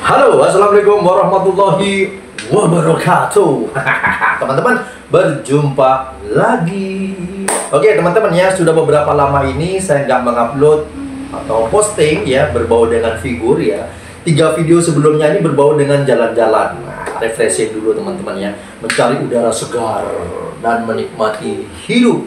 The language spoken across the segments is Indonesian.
Halo, assalamualaikum warahmatullahi wabarakatuh. Teman-teman, berjumpa lagi. Oke, teman-teman ya, sudah beberapa lama ini saya nggak mengupload atau posting ya berbau dengan figur ya. 3 video sebelumnya ini berbau dengan jalan-jalan. Nah, refreshing dulu teman-teman ya, mencari udara segar dan menikmati hidup.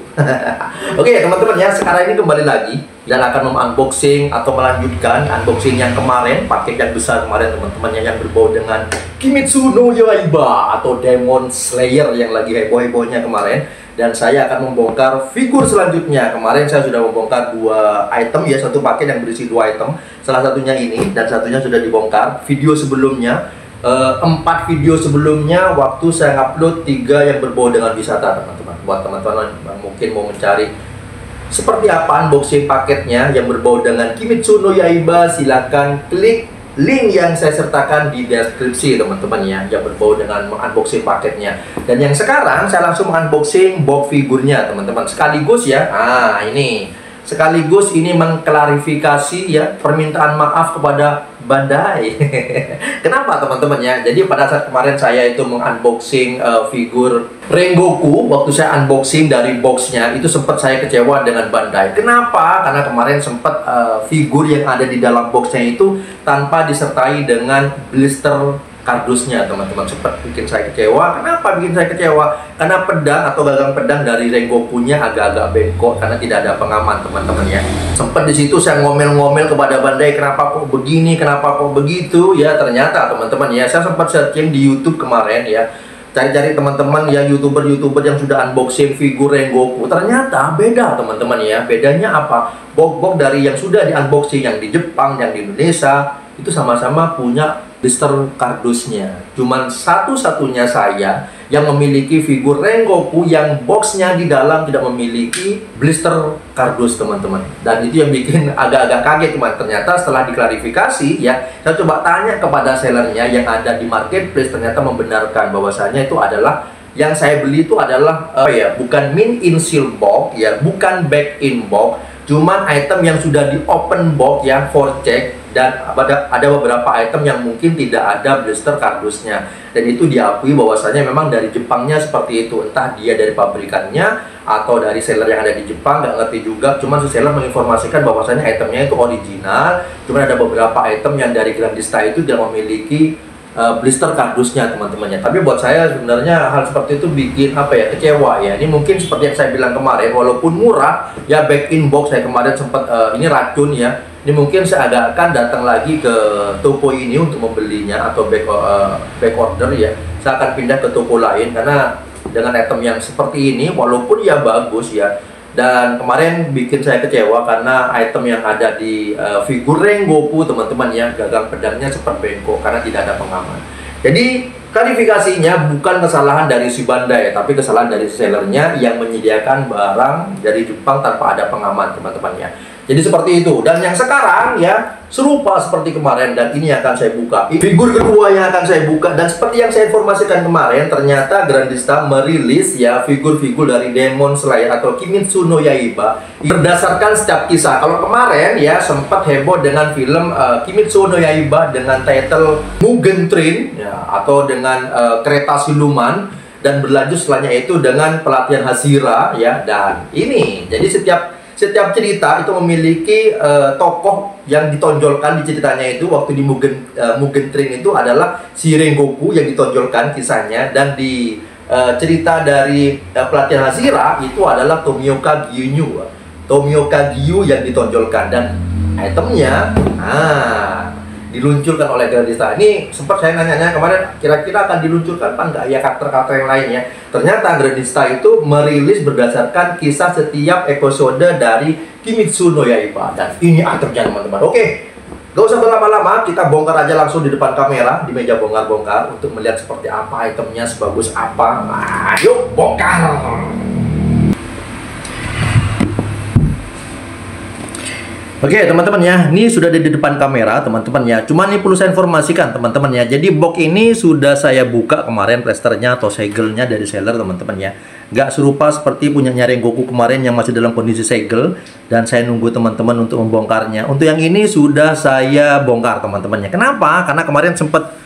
Oke teman-teman ya, sekarang ini kembali lagi dan akan unboxing atau melanjutkan unboxing yang kemarin, paket yang besar kemarin teman-teman yang berbau dengan Kimetsu no Yaiba atau Demon Slayer yang lagi heboh-hebohnya kemarin. Dan saya akan membongkar figur selanjutnya. Kemarin saya sudah membongkar 2 item ya, satu paket yang berisi 2 item. Salah satunya ini dan satunya sudah dibongkar. Video sebelumnya 4 video sebelumnya waktu saya upload 3 yang berbau dengan wisata teman-teman. Buat teman-teman yang mungkin mau mencari seperti apa unboxing paketnya yang berbau dengan Kimetsu no Yaiba, silakan klik link yang saya sertakan di deskripsi teman-teman ya, yang berbau dengan unboxing paketnya. Dan yang sekarang saya langsung unboxing box figurnya teman-teman sekaligus ya. Ini sekaligus ini mengklarifikasi ya, permintaan maaf kepada Bandai. Kenapa teman-teman ya? Jadi pada saat kemarin saya itu mengunboxing figur Rengoku, waktu saya unboxing dari boxnya itu sempat saya kecewa dengan Bandai. Kenapa? Karena kemarin sempat figur yang ada di dalam boxnya itu tanpa disertai dengan blister kardusnya teman-teman, sempat bikin saya kecewa. Kenapa bikin saya kecewa? Karena pedang atau gagang pedang dari Rengoku-nya agak-agak bengkok karena tidak ada pengaman teman-teman ya. Sempat di situ saya ngomel-ngomel kepada Bandai, kenapa kok begini, kenapa kok begitu ya. Ternyata teman-teman ya, saya sempat searching di YouTube kemarin ya, cari-cari teman-teman ya, youtuber yang sudah unboxing figur Rengoku. Ternyata beda teman-teman ya. Bedanya apa? Box-box dari yang sudah di unboxing yang di Jepang, yang di Indonesia itu sama-sama punya blister kardusnya. Cuman satu-satunya saya yang memiliki figur Rengoku yang boxnya di dalam tidak memiliki blister kardus teman-teman. Dan itu yang bikin agak-agak kaget teman. Ternyata setelah diklarifikasi ya, saya coba tanya kepada sellernya yang ada di marketplace, ternyata membenarkan bahwasanya itu adalah yang saya beli itu adalah bukan mint in seal box ya, bukan back in box, cuman item yang sudah di open box ya for check. Dan ada beberapa item yang mungkin tidak ada blister kardusnya, dan itu diakui bahwasanya memang dari Jepangnya seperti itu. Entah dia dari pabrikannya atau dari seller yang ada di Jepang, nggak ngerti juga. Cuman si seller menginformasikan bahwasanya itemnya itu original, cuman ada beberapa item yang dari Grandista itu tidak memiliki blister kardusnya teman-temannya. Tapi buat saya sebenarnya hal seperti itu bikin kecewa ya. Ini mungkin seperti yang saya bilang kemarin, walaupun murah ya, back in box saya kemarin sempat ini racun ya. Ini mungkin saya akan datang lagi ke toko ini untuk membelinya atau back order ya. Saya akan pindah ke toko lain karena dengan item yang seperti ini walaupun ya bagus ya. Dan kemarin bikin saya kecewa karena item yang ada di figur Rengoku teman-teman ya, gagang pedangnya sempat bengkok karena tidak ada pengaman. Jadi klarifikasinya bukan kesalahan dari si Bandai, tapi kesalahan dari sellernya yang menyediakan barang dari Jepang tanpa ada pengaman teman-teman ya. Jadi seperti itu. Dan yang sekarang ya serupa seperti kemarin, dan ini akan saya buka. Figur kedua yang akan saya buka, dan seperti yang saya informasikan kemarin, ternyata Grandista merilis ya figur-figur dari Demon Slayer atau Kimetsu no Yaiba berdasarkan setiap kisah. Kalau kemarin ya sempat heboh dengan film Kimetsu no Yaiba dengan title Mugen Train ya, atau dengan kereta siluman, dan berlanjut setelahnya itu dengan pelatihan Hashira ya. Dan ini jadi setiap cerita itu memiliki tokoh yang ditonjolkan di ceritanya itu. Waktu di Mugen Train itu adalah si Rengoku yang ditonjolkan kisahnya, dan di cerita dari pelatihan Hashira itu adalah Tomioka Gyu yang ditonjolkan, dan itemnya diluncurkan oleh Grandista. Ini sempat saya nanya-nanya kemarin, kira-kira akan diluncurkan apa enggak ya karakter-karakter yang lainnya. Ternyata Grandista itu merilis berdasarkan kisah setiap episode dari Kimetsu no Yaiba, dan ini itemnya teman-teman. Oke, gak usah berlama-lama, kita bongkar aja langsung di depan kamera di meja bongkar-bongkar untuk melihat seperti apa itemnya, sebagus apa. Yuk bongkar. Oke teman-teman ya, ini sudah di depan kamera teman-teman ya. Cuman ini perlu saya informasikan teman-teman ya. Jadi box ini sudah saya buka kemarin, plasternya atau segelnya dari seller teman-teman ya. nggak serupa seperti punyanya Rengoku kemarin yang masih dalam kondisi segel, dan saya nunggu teman-teman untuk membongkarnya. Untuk yang ini sudah saya bongkar teman-temannya. Kenapa? Karena kemarin sempat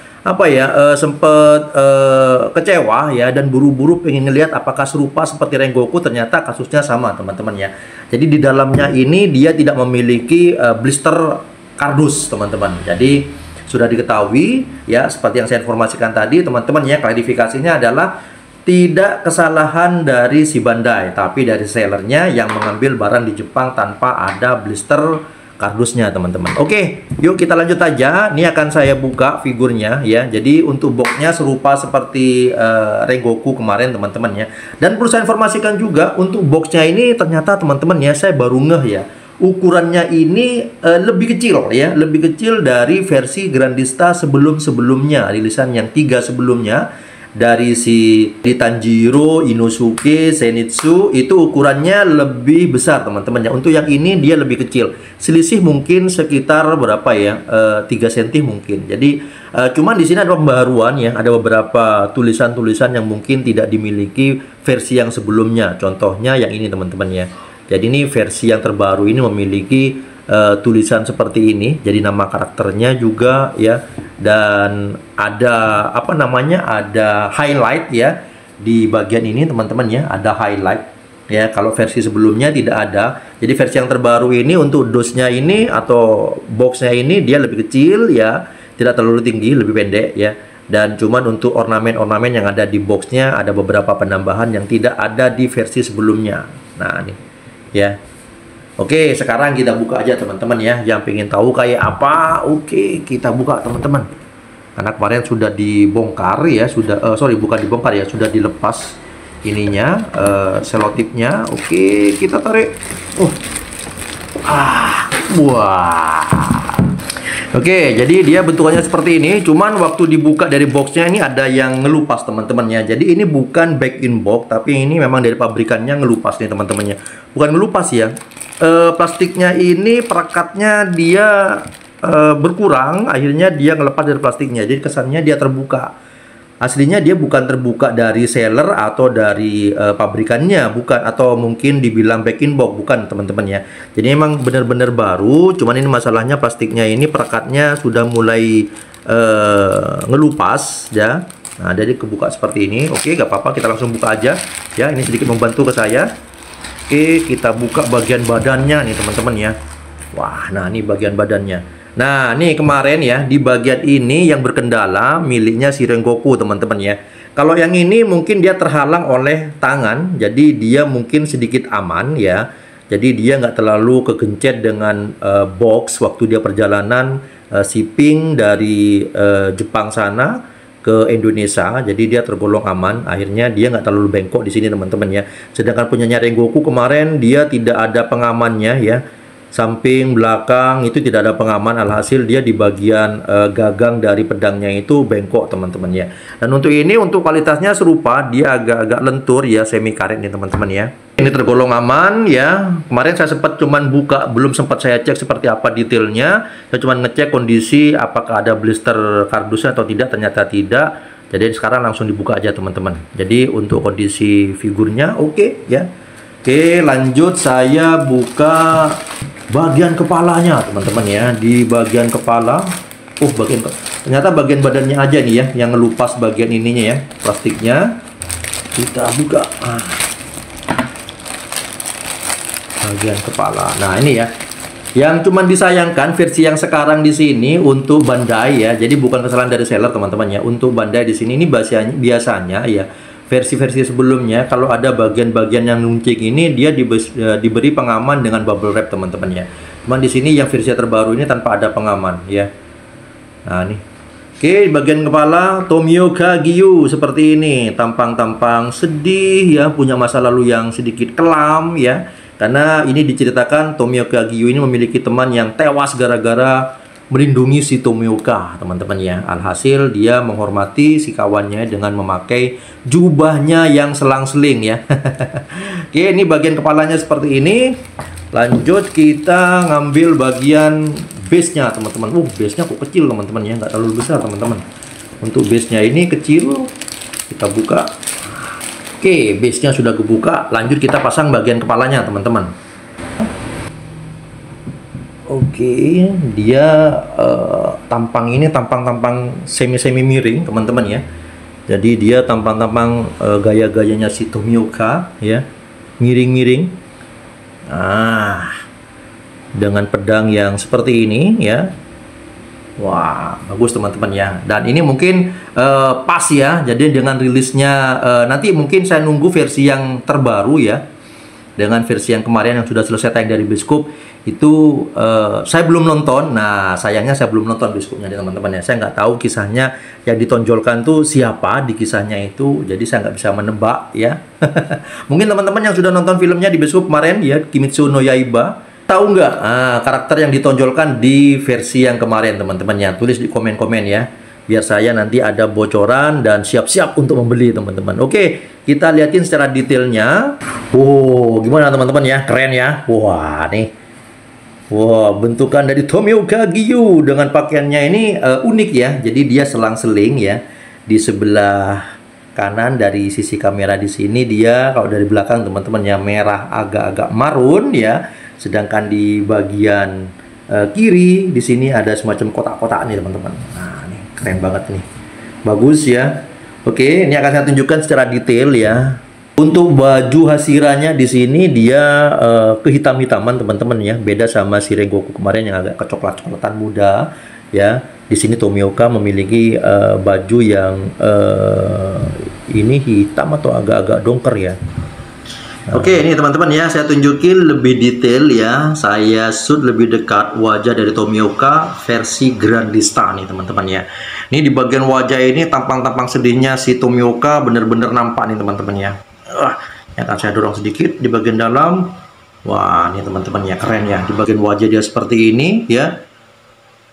kecewa ya, dan buru-buru pengen ngelihat apakah serupa seperti Rengoku. Ternyata kasusnya sama teman-teman ya. Jadi di dalamnya ini dia tidak memiliki blister kardus teman-teman. Jadi sudah diketahui ya, seperti yang saya informasikan tadi teman-teman ya, klarifikasinya adalah tidak kesalahan dari si Bandai, tapi dari sellernya yang mengambil barang di Jepang tanpa ada blister kardusnya teman-teman. Oke, yuk kita lanjut aja. Ini akan saya buka figurnya ya. Jadi untuk boxnya serupa seperti Rengoku kemarin teman-teman ya. Dan perlu saya informasikan juga untuk boxnya ini ternyata teman-teman ya, saya baru ngeh ya, ukurannya ini lebih kecil ya, lebih kecil dari versi Grandista sebelum-sebelumnya, rilisan yang 3 sebelumnya. Dari si Tanjiro, Inosuke, Zenitsu itu ukurannya lebih besar teman-teman ya. Untuk yang ini dia lebih kecil, selisih mungkin sekitar berapa ya, 3 cm mungkin. Jadi cuman di sini ada pembaruan ya, ada beberapa tulisan-tulisan yang mungkin tidak dimiliki versi yang sebelumnya. Contohnya yang ini teman-teman ya. Jadi ini versi yang terbaru ini memiliki tulisan seperti ini, jadi nama karakternya juga ya, dan ada ada highlight ya di bagian ini teman-teman ya, ada highlight ya. Kalau versi sebelumnya tidak ada. Jadi versi yang terbaru ini untuk dosnya ini atau boxnya ini dia lebih kecil ya, tidak terlalu tinggi, lebih pendek ya. Dan cuman untuk ornamen-ornamen yang ada di boxnya ada beberapa penambahan yang tidak ada di versi sebelumnya. Nah ini ya. Oke, sekarang kita buka aja teman-teman ya. Yang pengen tahu kayak apa, oke kita buka teman-teman. Karena kemarin sudah dibongkar ya, bukan dibongkar ya, sudah dilepas ininya, selotipnya. Oke, kita tarik. Wah. Oke, jadi dia bentukannya seperti ini. Cuman waktu dibuka dari boxnya ini ada yang ngelupas teman-teman ya. Jadi ini bukan back in box, tapi ini memang dari pabrikannya ngelupas nih teman-temannya. Bukan ngelupas ya. Plastiknya ini perekatnya dia berkurang, akhirnya dia ngelepas dari plastiknya. Jadi kesannya dia terbuka. Aslinya dia bukan terbuka dari seller atau dari pabrikannya, bukan, atau mungkin dibilang back in box, bukan teman-teman ya. Jadi emang benar-benar baru, cuman ini masalahnya plastiknya ini perekatnya sudah mulai ngelupas ya. Nah, jadi kebuka seperti ini. Oke, gak apa-apa, kita langsung buka aja ya. Ini sedikit membantu ke saya. Oke, kita buka bagian badannya nih teman-teman ya. Wah, nah ini bagian badannya. Nah, nih kemarin ya, di bagian ini yang berkendala miliknya si Rengoku teman-teman ya. Kalau yang ini mungkin dia terhalang oleh tangan, jadi dia mungkin sedikit aman ya. Jadi dia nggak terlalu kegencet dengan box waktu dia perjalanan shipping dari Jepang sana ke Indonesia. Jadi dia tergolong aman. Akhirnya dia nggak terlalu bengkok di sini teman-teman ya. Sedangkan punyanya Rengoku kemarin dia tidak ada pengamannya ya. Samping, belakang itu tidak ada pengaman, alhasil dia di bagian gagang dari pedangnya itu bengkok teman-teman ya. Dan untuk ini, untuk kualitasnya serupa, dia agak-agak lentur ya, semi karet nih teman-teman ya. Ini tergolong aman ya. Kemarin saya sempat cuman buka, belum sempat saya cek seperti apa detailnya. Saya cuman ngecek kondisi apakah ada blister kardusnya atau tidak, ternyata tidak. Jadi sekarang langsung dibuka aja teman-teman. Jadi untuk kondisi figurnya oke ya. Oke, lanjut saya buka bagian kepalanya teman-teman ya. Di bagian kepala, ternyata bagian badannya aja nih ya yang ngelupas bagian ininya ya, plastiknya. Kita buka bagian kepala. Nah ini ya, yang cuman disayangkan versi yang sekarang di sini untuk Bandai ya. Jadi bukan kesalahan dari seller teman-teman ya. Untuk Bandai di sini ini biasanya ya, versi-versi sebelumnya kalau ada bagian-bagian yang nuncing ini dia diberi pengaman dengan bubble wrap teman-teman ya. Cuman di sini yang versi terbaru ini tanpa ada pengaman ya. Nah nih. Oke, bagian kepala Tomioka Giyu seperti ini, tampang-tampang sedih ya, punya masa lalu yang sedikit kelam ya. Karena ini diceritakan Tomioka Giyu ini memiliki teman yang tewas gara-gara melindungi si Tomioka teman-teman ya. Alhasil dia menghormati si kawannya dengan memakai jubahnya yang selang-seling ya. Oke, ini bagian kepalanya seperti ini. Lanjut kita ngambil bagian base-nya teman-teman. Base-nya kok kecil teman-teman ya, nggak terlalu besar teman-teman. Untuk base-nya ini kecil. Kita buka. Oke, base-nya sudah kebuka. Lanjut kita pasang bagian kepalanya, teman-teman. Oke, dia tampang ini tampang semi miring, teman-teman ya. Jadi dia tampang gaya-gayanya si Tomioka ya, miring-miring. Dengan pedang yang seperti ini ya. Wah, bagus teman-teman ya. Dan ini mungkin pas ya. Jadi dengan rilisnya nanti mungkin saya nunggu versi yang terbaru ya. Dengan versi yang kemarin yang sudah selesai tayang dari Bioskop itu saya belum nonton. Nah, sayangnya saya belum nonton Bioskopnya teman-teman ya. Saya nggak tahu kisahnya yang ditonjolkan tuh siapa di kisahnya itu. Jadi saya nggak bisa menebak ya. Mungkin teman-teman yang sudah nonton filmnya di Bioskop kemarin ya, Kimetsu no Yaiba, tahu nggak karakter yang ditonjolkan di versi yang kemarin teman-teman ya? Tulis di komen-komen ya, biar saya nanti ada bocoran dan siap-siap untuk membeli teman-teman. Oke, kita liatin secara detailnya. Wow, gimana teman-teman ya? Keren ya? Wah, nih. Wah, bentukan dari Tomioka Gyu dengan pakaiannya ini unik ya. Jadi dia selang-seling ya. Di sebelah kanan dari sisi kamera di sini dia, kalau dari belakang teman-teman ya, merah agak-agak marun ya. Sedangkan di bagian kiri di sini ada semacam kotak-kotak nih teman-teman. Nah, ini keren banget nih. Bagus ya. Oke, ini akan saya tunjukkan secara detail ya. Untuk baju Hashiranya di sini dia kehitam-hitaman teman-teman ya. Beda sama si Rengoku kemarin yang agak kecoklat-coklatan muda ya. Di sini Tomioka memiliki baju yang ini hitam atau agak-agak dongker ya. Oke, ini teman-teman ya, saya tunjukin lebih detail ya. Saya shoot lebih dekat wajah dari Tomioka versi Grandista nih teman-teman ya. Ini di bagian wajah ini tampang-tampang sedihnya si Tomioka bener-bener nampak nih teman-teman ya. Yang akan saya dorong sedikit di bagian dalam. Wah, ini teman-teman ya, keren ya. Di bagian wajah dia seperti ini ya.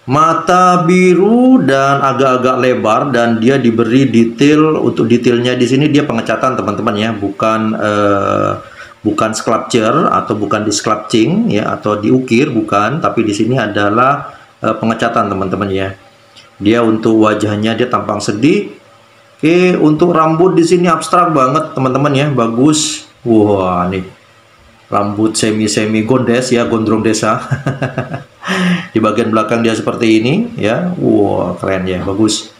Mata biru dan agak-agak lebar, dan dia diberi detail. Untuk detailnya di sini dia pengecatan teman-teman ya, bukan sculpture atau bukan di sculpting ya, atau diukir bukan, tapi di sini adalah pengecatan teman-teman ya. Dia untuk wajahnya dia tampang sedih. Oke, untuk rambut di sini abstrak banget teman-teman ya, bagus. Wah, nih rambut semi gondes ya, gondrong desa. Di bagian belakang dia seperti ini ya. Wah, keren ya, bagus.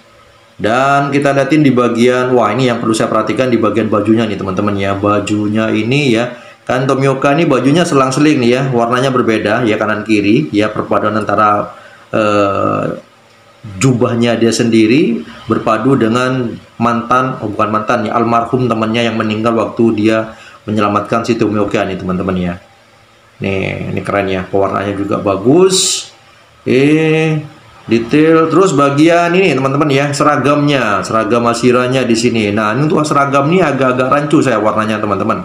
Dan kita lihatin di bagian, wah ini yang perlu saya perhatikan di bagian bajunya nih teman-teman ya. Bajunya ini ya, kan Tomioka ini bajunya selang-seling nih ya, warnanya berbeda ya, kanan kiri ya, perpaduan antara jubahnya dia sendiri berpadu dengan bukan mantan ya, almarhum temannya yang meninggal waktu dia menyelamatkan si Tomioka nih teman-teman ya. Nih, ini keren ya, pewarnanya juga bagus. Detail. Terus bagian ini teman-teman ya, seragam Hashiranya di sini. Nah, ini untuk seragam nih agak-agak rancu saya warnanya teman-teman.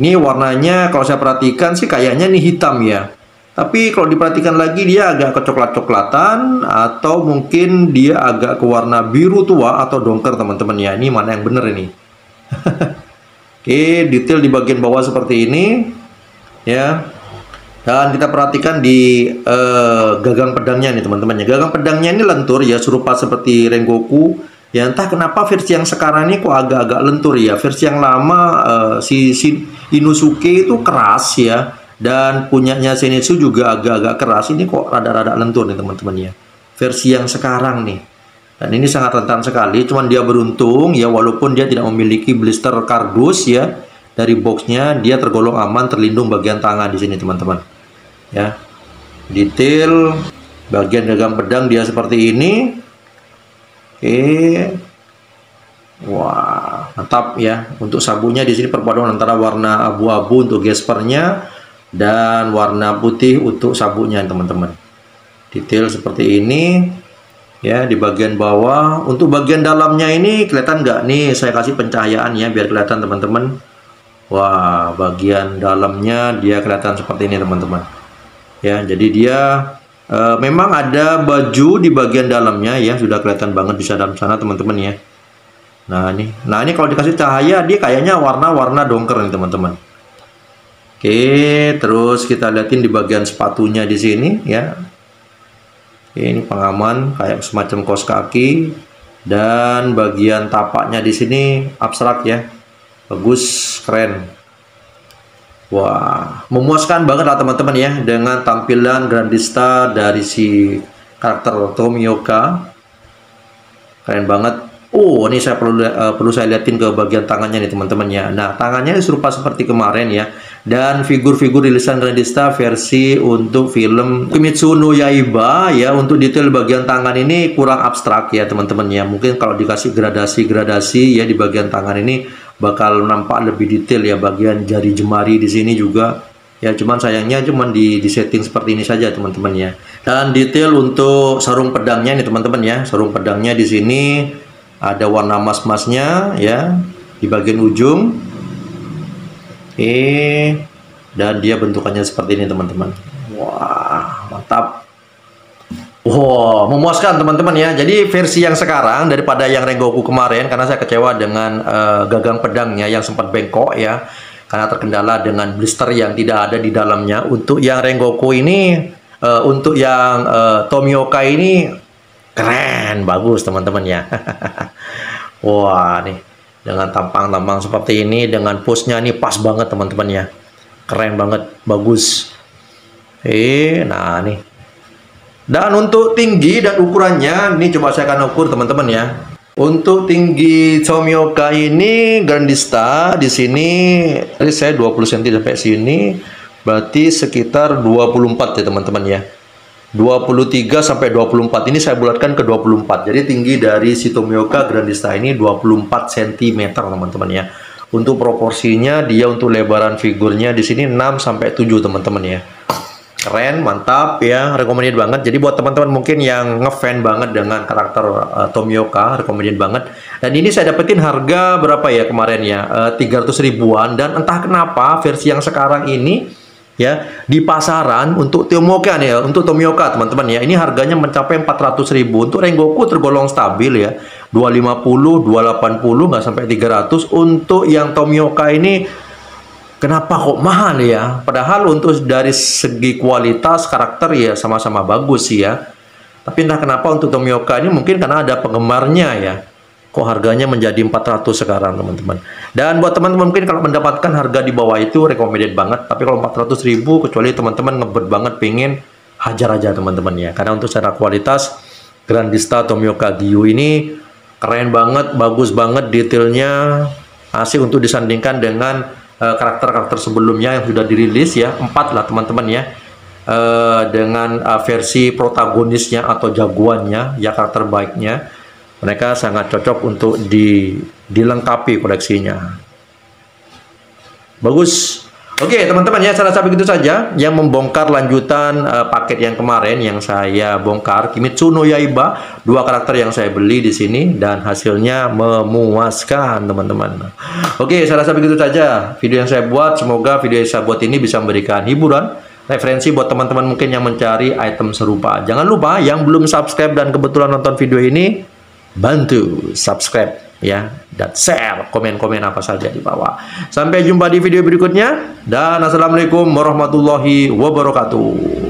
Ini warnanya kalau saya perhatikan sih kayaknya nih hitam ya. Tapi kalau diperhatikan lagi dia agak kecoklat-coklatan, atau mungkin dia agak ke warna biru tua atau dongker teman-teman ya. Ini mana yang bener ini? Oke, detail di bagian bawah seperti ini ya. Dan kita perhatikan di gagang pedangnya nih teman-teman ya. Gagang pedangnya ini lentur ya, serupa seperti Rengoku. Ya, entah kenapa versi yang sekarang ini kok agak-agak lentur ya. Versi yang lama si Inosuke itu keras ya. Dan punyanya Zenitsu juga agak-agak keras. Ini kok rada-rada lentur nih teman-teman ya. Versi yang sekarang nih. Dan ini sangat rentan sekali. Cuman dia beruntung ya, walaupun dia tidak memiliki blister kardus ya. Dari boxnya dia tergolong aman, terlindung bagian tangan di sini teman-teman. Ya, detail bagian gagang pedang dia seperti ini. Oke, wah mantap ya. Untuk sabunnya di sini perpaduan antara warna abu-abu untuk gespernya dan warna putih untuk sabunnya teman-teman. Detail seperti ini ya. Di bagian bawah, untuk bagian dalamnya ini kelihatan nggak nih, saya kasih pencahayaan ya biar kelihatan teman-teman. Wah, bagian dalamnya dia kelihatan seperti ini teman-teman. Ya, jadi dia memang ada baju di bagian dalamnya ya, sudah kelihatan banget di dalam sana teman-teman ya. Nah ini kalau dikasih cahaya dia kayaknya warna-warna dongker nih teman-teman. Oke, terus kita liatin di bagian sepatunya di sini ya. Oke, ini pengaman kayak semacam kaos kaki, dan bagian tapaknya di sini abstrak ya. Bagus, keren. Wah, memuaskan banget lah teman-teman ya dengan tampilan Grandista dari si karakter Tomioka. Keren banget. Oh, ini saya perlu saya liatin ke bagian tangannya nih teman-teman ya. Nah, tangannya serupa seperti kemarin ya. Dan figur-figur rilisan Grandista versi untuk film Kimetsu no Yaiba ya, untuk detail bagian tangan ini kurang abstrak ya teman-teman ya. Mungkin kalau dikasih gradasi-gradasi ya di bagian tangan ini bakal nampak lebih detail ya, bagian jari jemari di sini juga ya. Cuman sayangnya cuman di setting seperti ini saja teman-teman ya. Dan detail untuk sarung pedangnya nih teman-teman ya. Sarung pedangnya di sini ada warna emas-emasnya ya di bagian ujung. Dan dia bentukannya seperti ini teman-teman. Wah, mantap. Wow, memuaskan teman-teman ya. Jadi versi yang sekarang daripada yang Rengoku kemarin, karena saya kecewa dengan gagang pedangnya yang sempat bengkok ya, karena terkendala dengan blister yang tidak ada di dalamnya. Untuk yang Rengoku ini, untuk yang Tomioka ini keren, bagus teman-teman ya. Wah nih, dengan tampang-tampang seperti ini, dengan pose-nya nih pas banget teman-teman ya. Keren banget, bagus. Nah nih. Dan untuk tinggi dan ukurannya, ini coba saya akan ukur teman-teman ya. Untuk tinggi Tomioka ini Grandista di sini, tadi saya 20 cm sampai sini, berarti sekitar 24 ya teman-teman ya. 23 sampai 24 ini saya bulatkan ke 24. Jadi tinggi dari si Tomioka Grandista ini 24 cm teman-teman ya. Untuk proporsinya dia untuk lebaran figurnya di sini 6 sampai 7 teman-teman ya. Keren, mantap ya, recommended banget. Jadi buat teman-teman mungkin yang ngefan banget dengan karakter Tomioka, recommended banget. Dan ini saya dapetin harga berapa ya kemarin ya, 300 ribuan. Dan entah kenapa versi yang sekarang ini ya di pasaran untuk Tomioka nih ya, untuk Tomioka teman-teman ya, ini harganya mencapai 400 ribu. Untuk Rengoku tergolong stabil ya, 250, 280 nggak sampai 300. Untuk yang Tomioka ini kenapa kok mahal ya? Padahal untuk dari segi kualitas karakter ya sama-sama bagus sih ya. Tapi entah kenapa untuk Tomioka ini mungkin karena ada penggemarnya ya, kok harganya menjadi 400 sekarang teman-teman. Dan buat teman-teman mungkin kalau mendapatkan harga di bawah itu recommended banget. Tapi kalau 400 ribu, kecuali teman-teman ngebet banget pengen, hajar aja teman-teman ya. Karena untuk secara kualitas Grandista Tomioka Gyu ini keren banget, bagus banget detailnya, asik untuk disandingkan dengan karakter-karakter sebelumnya yang sudah dirilis ya, 4 lah teman-teman ya, dengan versi protagonisnya atau jagoannya ya, karakter baiknya, mereka sangat cocok untuk dilengkapi koleksinya. Bagus. Oke teman-teman ya, saya rasa begitu saja yang membongkar lanjutan paket yang kemarin yang saya bongkar, Kimetsu no Yaiba, 2 karakter yang saya beli di sini dan hasilnya memuaskan teman-teman. Oke, saya rasa begitu saja video yang saya buat. Semoga video yang saya buat ini bisa memberikan hiburan, referensi buat teman-teman mungkin yang mencari item serupa. Jangan lupa yang belum subscribe dan kebetulan nonton video ini, bantu subscribe ya, dan share, komen-komen apa saja di bawah. Sampai jumpa di video berikutnya, dan assalamualaikum warahmatullahi wabarakatuh.